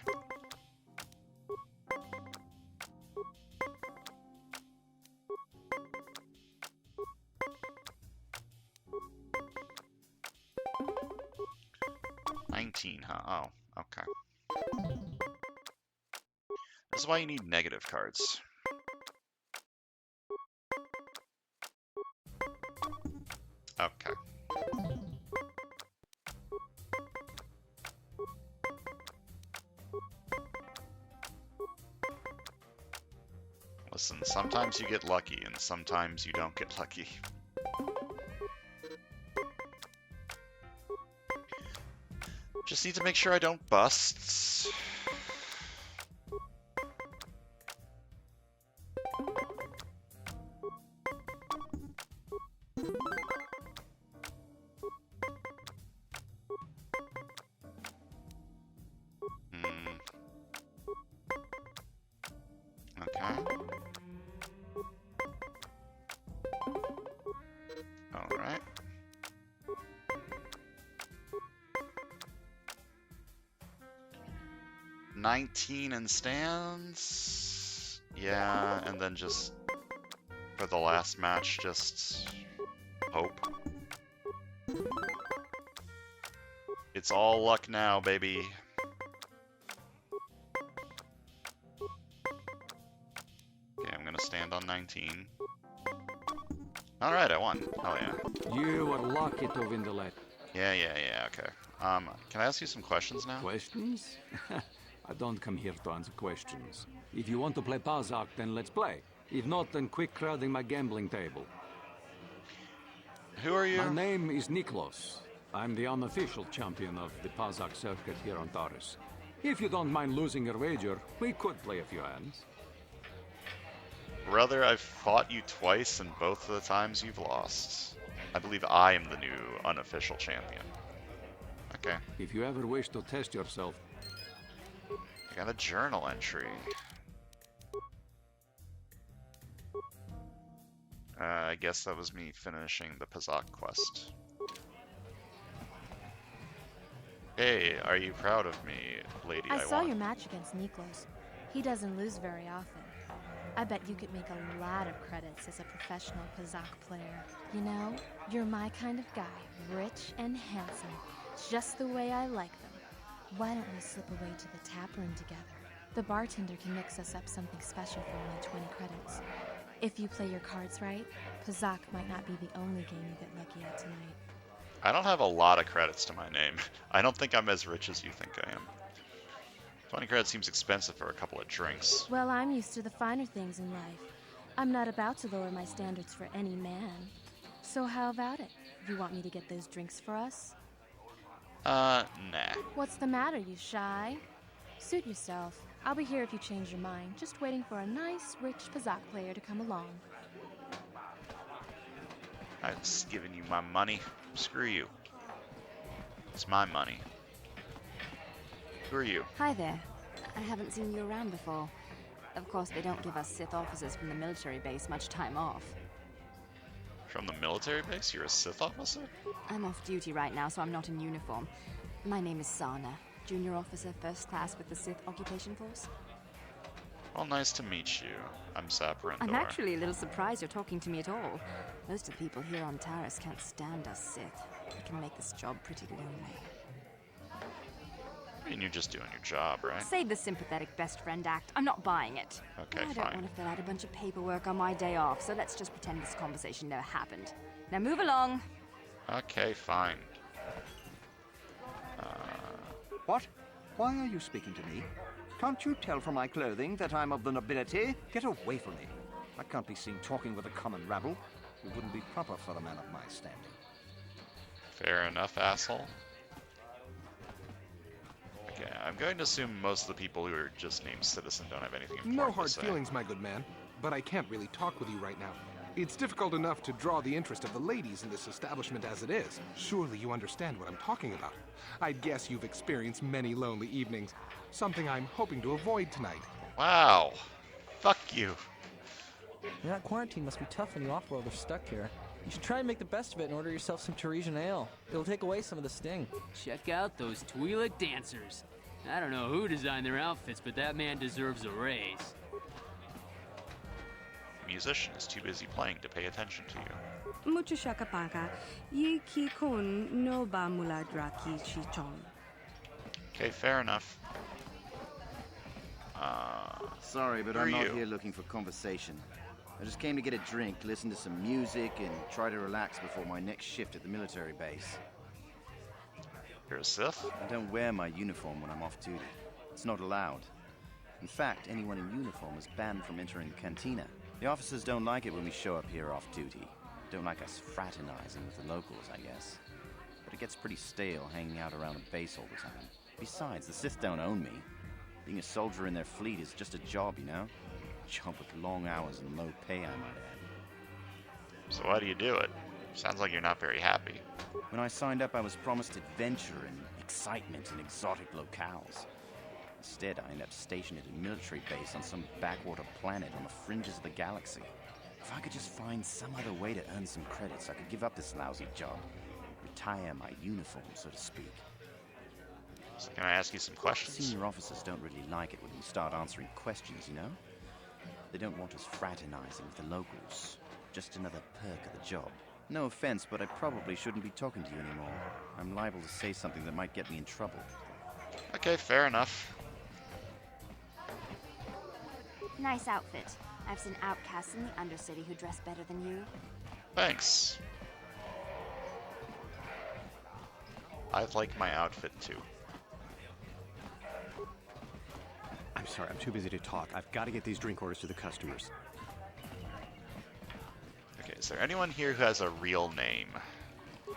Huh? Oh, okay. This is why you need negative cards. Okay. Listen, sometimes you get lucky, and sometimes you don't get lucky. Just need to make sure I don't bust. Okay. All right. $19 in stands. Yeah, and then just for the last match, just hope. It's all luck now, baby. Okay, I'm gonna stand on 19. Alright, I won. Hell yeah. You were lucky to win the last. Yeah, okay. Can I ask you some questions now? Questions? I don't come here to answer questions. If you want to play Pazak, then let's play. If not, then quit crowding my gambling table. Who are you? My name is Niklos. I'm the unofficial champion of the Pazak circuit here on Taurus. If you don't mind losing your wager, we could play a few hands. Brother, I've fought you twice, and both of the times you've lost. I believe I am the new unofficial champion. Okay. If you ever wish to test yourself... I got a journal entry. I guess that was me finishing the Pazak quest. Hey, are you proud of me, lady? I saw won? your match against Niklos. He doesn't lose very often. I bet you could make a lot of credits as a professional Pazak player. You know, you're my kind of guy, rich and handsome, just the way I like them. Why don't we slip away to the tap room together? The bartender can mix us up something special for only 20 credits. If you play your cards right, Pazak might not be the only game you get lucky at tonight. I don't have a lot of credits to my name. I don't think I'm as rich as you think I am. 20 credits seems expensive for a couple of drinks. Well, I'm used to the finer things in life. I'm not about to lower my standards for any man. So how about it? You want me to get those drinks for us? Nah. What's the matter, you shy? Suit yourself. I'll be here if you change your mind, just waiting for a nice, rich Pazak player to come along. I'm just giving you my money. Screw you. It's my money. Who are you? Hi there. I haven't seen you around before. Of course, they don't give us Sith officers from the military base much time off. From the military base? You're a Sith officer? I'm off duty right now, so I'm not in uniform. My name is Sana, junior officer, first class with the Sith occupation force. Well, nice to meet you. I'm Saparendor. I'm actually a little surprised you're talking to me at all. Most of the people here on Taurus can't stand us Sith. We can make this job pretty lonely. I mean, you're just doing your job, right? Save the sympathetic best friend act. I'm not buying it. Okay, I don't fine. want to fill out a bunch of paperwork on my day off, so let's just pretend this conversation never happened. Now move along. Okay, fine. What? Why are you speaking to me? Can't you tell from my clothing that I'm of the nobility? Get away from me. I can't be seen talking with a common rabble. It wouldn't be proper for a man of my standing. Fair enough, asshole. Okay, I'm going to assume most of the people who are just named Citizen don't have anything important No hard to say. feelings, my good man, but I can't really talk with you right now. It's difficult enough to draw the interest of the ladies in this establishment as it is. Surely you understand what I'm talking about. I'd guess you've experienced many lonely evenings, something I'm hoping to avoid tonight. Wow. Fuck you. Yeah, that quarantine must be tough when you off-world are stuck here. You should try and make the best of it and order yourself some Teresian ale. It'll take away some of the sting. Check out those Twi'lek dancers. I don't know who designed their outfits, but that man deserves a raise. The musician is too busy playing to pay attention to you. Mucho shakapaka. Yi ki kun no ba muladraki chichon. Okay, fair enough. Sorry, but who I'm are not you? here looking for conversation. I just came to get a drink, listen to some music, and try to relax before my next shift at the military base. You're a Sith? I don't wear my uniform when I'm off duty. It's not allowed. In fact, anyone in uniform is banned from entering the cantina. The officers don't like it when we show up here off duty. Don't like us fraternizing with the locals, I guess. But it gets pretty stale hanging out around a base all the time. Besides, the Sith don't own me. Being a soldier in their fleet is just a job, you know? A job with long hours and low pay, I might add. So why do you do it? Sounds like you're not very happy. When I signed up, I was promised adventure and excitement in exotic locales. Instead, I ended up stationed at a military base on some backwater planet on the fringes of the galaxy. If I could just find some other way to earn some credits, I could give up this lousy job. Retire my uniform, so to speak. So can I ask you some questions? Senior officers don't really like it when we start answering questions, you know? They don't want us fraternizing with the locals. Just another perk of the job. No offense, but I probably shouldn't be talking to you anymore. I'm liable to say something that might get me in trouble. Okay, fair enough. Nice outfit. I've seen outcasts in the Undercity who dress better than you. Thanks. I like my outfit too. I'm sorry, I'm too busy to talk. I've got to get these drink orders to the customers. Okay, is there anyone here who has a real name?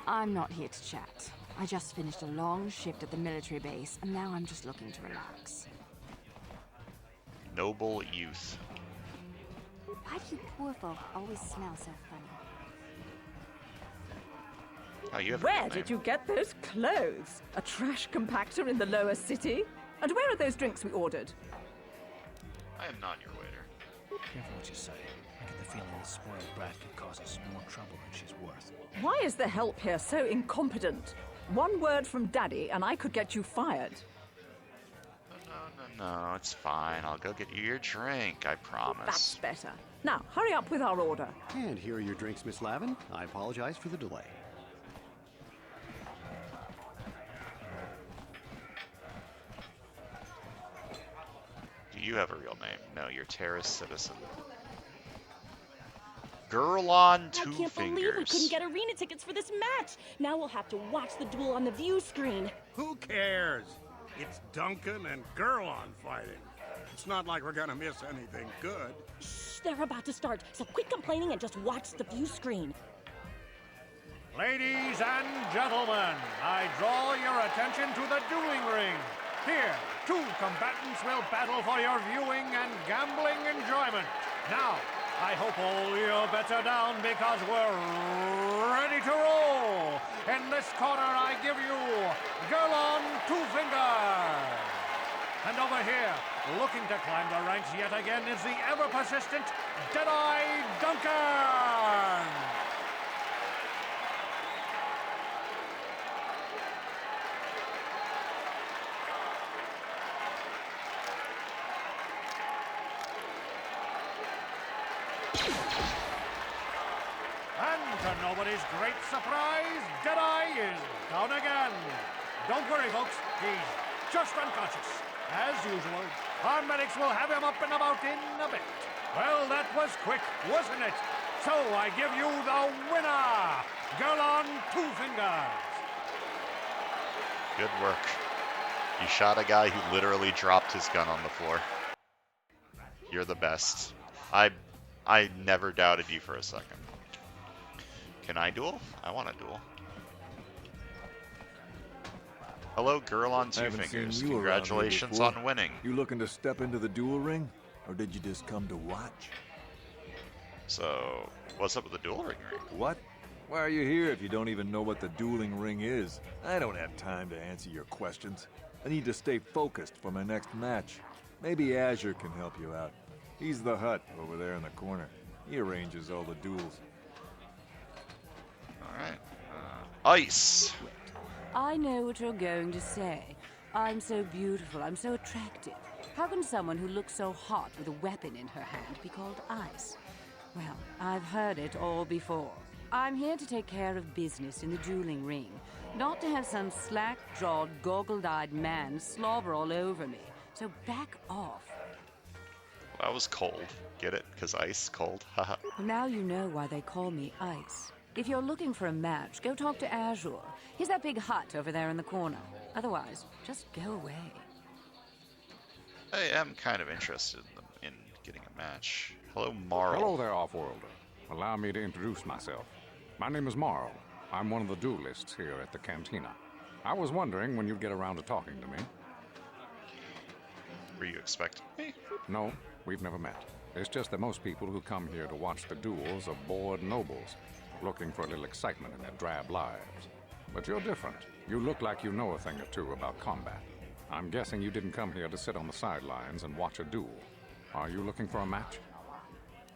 I'm not here to chat. I just finished a long shift at the military base, and now I'm just looking to relax. Noble youth. Why do you poor folk always smell so funny? Oh, you have a Where real name. did you get those clothes? A trash compactor in the lower city? And where are those drinks we ordered? I am not your waiter. Careful what you say. I get the feeling this spoiled brat could cause us more trouble than she's worth. Why is the help here so incompetent? One word from Daddy and I could get you fired. No, it's fine. I'll go get you your drink, I promise. That's better. Now, hurry up with our order. And here are your drinks, Miss Lavin. I apologize for the delay. Do you have a real name? No, you're Terrace Citizen. Girl on Two I can't believe we Fingers. couldn't get arena tickets for this match. Now we'll have to watch the duel on the view screen. Who cares? It's Duncan and Gurlon fighting. It's not like we're gonna miss anything good. Shh, they're about to start, so quit complaining and just watch the view screen. Ladies and gentlemen, I draw your attention to the dueling ring. Here, two combatants will battle for your viewing and gambling enjoyment. Now, I hope all your bets are down because we're ready to roll. In this corner, I give you Girl on Two Fingers. And over here, looking to climb the ranks yet again, is the ever-persistent Deadeye Duncan. And to nobody's great surprise, Deadeye is down again. Don't worry, folks. He's just unconscious. As usual, our medics will have him up and about in a bit. Well, that was quick, wasn't it? So I give you the winner, Girl on Two Fingers. Good work. You shot a guy who literally dropped his gun on the floor. You're the best. I never doubted you for a second. Can I duel? I want to duel. Hello, Girl on Two Fingers. Congratulations on winning. You looking to step into the duel ring? Or did you just come to watch? So, what's up with the duel ring? What? Why are you here if you don't even know what the dueling ring is? I don't have time to answer your questions. I need to stay focused for my next match. Maybe Azure can help you out. He's the hut over there in the corner. He arranges all the duels. Alright. Ice! I know what you're going to say. I'm so beautiful, I'm so attractive. How can someone who looks so hot with a weapon in her hand be called Ice? Well, I've heard it all before. I'm here to take care of business in the dueling ring, not to have some slack-jawed, goggled-eyed man slobber all over me. So back off. That was cold. Get it? 'Cause ice, cold. Haha. Well, now you know why they call me Ice. If you're looking for a match, go talk to Azure. He's that big hut over there in the corner. Otherwise, just go away. I am kind of interested in getting a match. Hello, Marl. Hello there, Offworlder. Allow me to introduce myself. My name is Marl. I'm one of the duelists here at the Cantina. I was wondering when you'd get around to talking to me. Were you expecting me? No, we've never met. It's just that most people who come here to watch the duels are bored nobles, looking for a little excitement in their drab lives. But you're different. You look like you know a thing or two about combat. I'm guessing you didn't come here to sit on the sidelines and watch a duel. Are you looking for a match?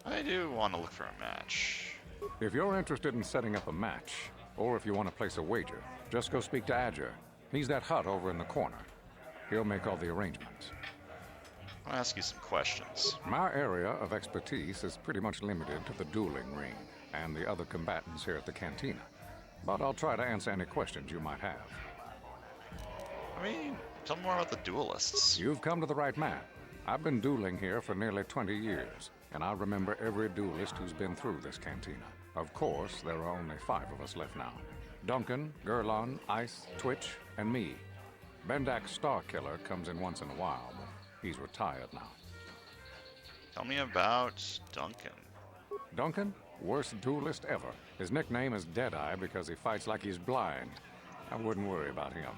I do want to look for a match. If you're interested in setting up a match, or if you want to place a wager, just go speak to Azure. He's that hut over in the corner. He'll make all the arrangements. I'll ask you some questions. My area of expertise is pretty much limited to the dueling ring and the other combatants here at the Cantina. But I'll try to answer any questions you might have. I mean, tell me more about the duelists. You've come to the right man. I've been dueling here for nearly 20 years, and I remember every duelist who's been through this Cantina. Of course, there are only 5 of us left now. Duncan, Gurlon, Ice, Twitch, and me. Bendak's Starkiller comes in once in a while, but he's retired now. Tell me about Duncan. Duncan? Worst duelist ever. His nickname is Deadeye because he fights like he's blind. I wouldn't worry about him.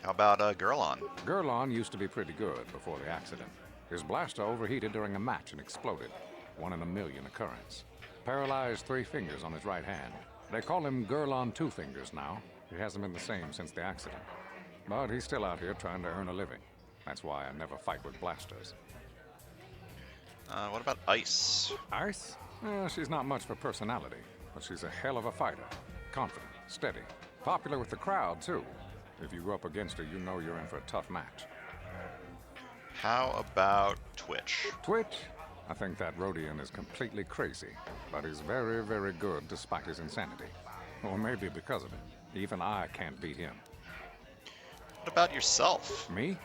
How about Gurlon? Gurlon used to be pretty good before the accident. His blaster overheated during a match and exploded. 1 in a million occurrence. Paralyzed 3 fingers on his right hand. They call him Gurlon Two Fingers now. He hasn't been the same since the accident. But he's still out here trying to earn a living. That's why I never fight with blasters. What about Ice? Ice? She's not much for personality, but she's a hell of a fighter. Confident, steady, popular with the crowd, too. If you go up against her, you know you're in for a tough match. How about Twitch? Twitch? I think that Rhodian is completely crazy, but he's very, very good despite his insanity. Or maybe because of it. Even I can't beat him. What about yourself? Me?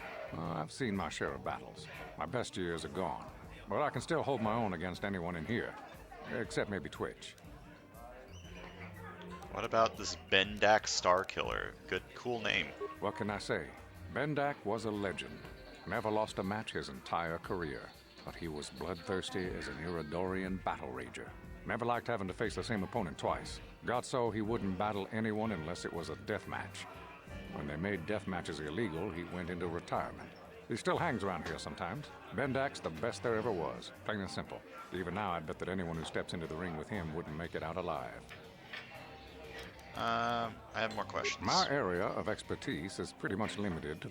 I've seen my share of battles. My best years are gone. But I can still hold my own against anyone in here. Except maybe Twitch. What about this Bendak Starkiller? Good, cool name. What can I say? Bendak was a legend. Never lost a match his entire career. But he was bloodthirsty as an Iridorian battle rager. Never liked having to face the same opponent twice. Got so he wouldn't battle anyone unless it was a death match. When they made death matches illegal, he went into retirement. He still hangs around here sometimes. Bendak's the best there ever was, plain and simple. Even now, I bet that anyone who steps into the ring with him wouldn't make it out alive. I have more questions. My area of expertise is pretty much limited to...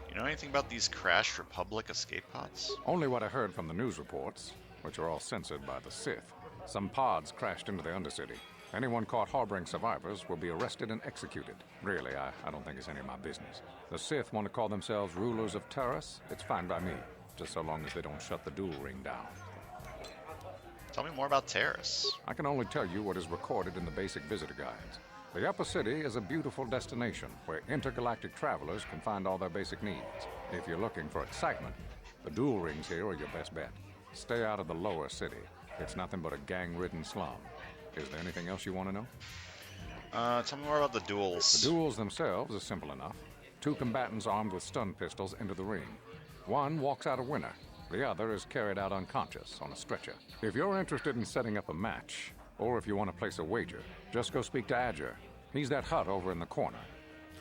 You know anything about these crashed Republic escape pods? Only what I heard from the news reports, which are all censored by the Sith. Some pods crashed into the Undercity. Anyone caught harboring survivors will be arrested and executed. Really, I don't think it's any of my business. The Sith want to call themselves rulers of Taurus. It's fine by me, just so long as they don't shut the duel ring down. Tell me more about Taurus. I can only tell you what is recorded in the basic visitor guides. The Upper City is a beautiful destination where intergalactic travelers can find all their basic needs. If you're looking for excitement, the duel rings here are your best bet. Stay out of the lower city. It's nothing but a gang-ridden slum. Is there anything else you want to know? Tell me more about the duels. The duels themselves are simple enough. Two combatants armed with stun pistols enter the ring. One walks out a winner. The other is carried out unconscious on a stretcher. If you're interested in setting up a match, or if you want to place a wager, just go speak to Adger. He's that hut over in the corner.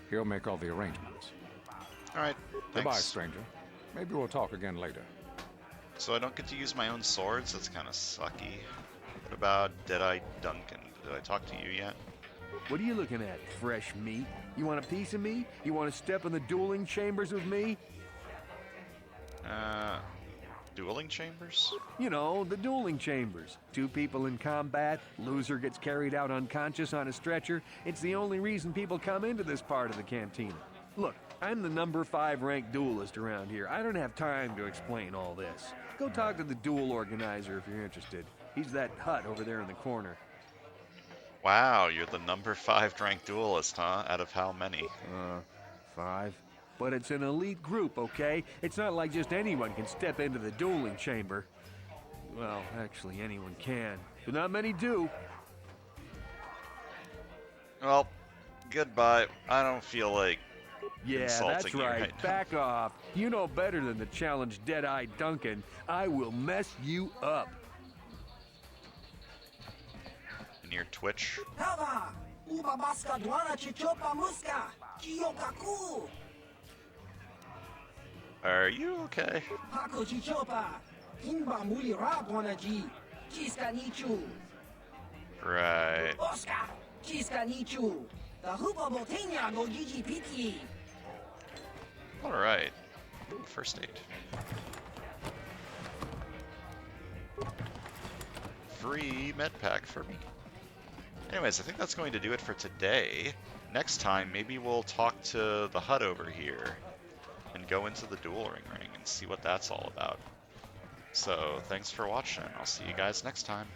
He'll make all the arrangements. All right, Goodbye, thanks. stranger. Maybe we'll talk again later. So I don't get to use my own swords? That's kind of sucky. What about Deadeye Duncan? Did I talk to you yet? What are you looking at, fresh meat? You want a piece of me? You want to step in the dueling chambers with me? Dueling chambers? You know, the dueling chambers. Two people in combat, loser gets carried out unconscious on a stretcher. It's the only reason people come into this part of the cantina. Look, I'm the number 5 ranked duelist around here. I don't have time to explain all this. Go talk to the duel organizer if you're interested. He's that hut over there in the corner. Wow, you're the number 5 ranked duelist, huh? Out of how many? 5. But it's an elite group, okay? It's not like just anyone can step into the dueling chamber. Well, actually, anyone can, but not many do. Well, goodbye. I don't feel like insulting that's you right. right now. Back off. You know better than to challenge Deadeye Duncan. I will mess you up. In your Twitch? Are you okay? Right. Alright. First aid. Free med pack for me. Anyways, I think that's going to do it for today. Next time, maybe we'll talk to the hut over here and go into the dueling ring and see what that's all about. So, thanks for watching. I'll see you guys next time.